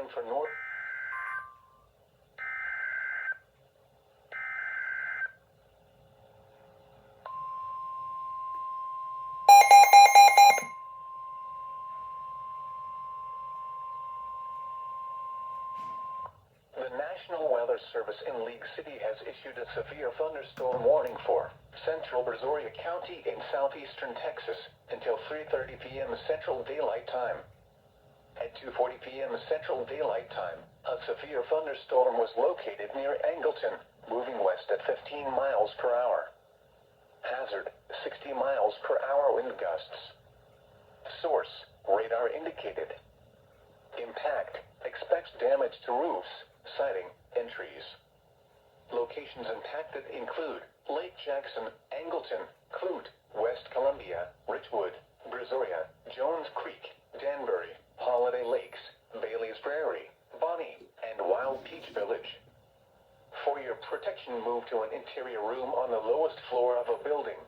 turn for north. The National Weather Service in League City has issued a severe thunderstorm warning for central Brazoria County in southeastern Texas until 3:30 p.m. Central Daylight Time. At 2:40 p.m. Central Daylight Time, a severe thunderstorm was located near Angleton, moving west at 15 miles per hour. Hazard, 60 miles per hour wind gusts. Source, radar indicated. Impact, expects damage to roofs, siding, and trees. Locations impacted include Lake Jackson, Angleton, Clute, West Columbia, Richwood, Brazoria, Jones Creek, Danbury, Holiday Lakes, Bailey's Prairie, Bonney, and Wild Peach Village. For your protection, move to an interior room on the lowest floor of a building.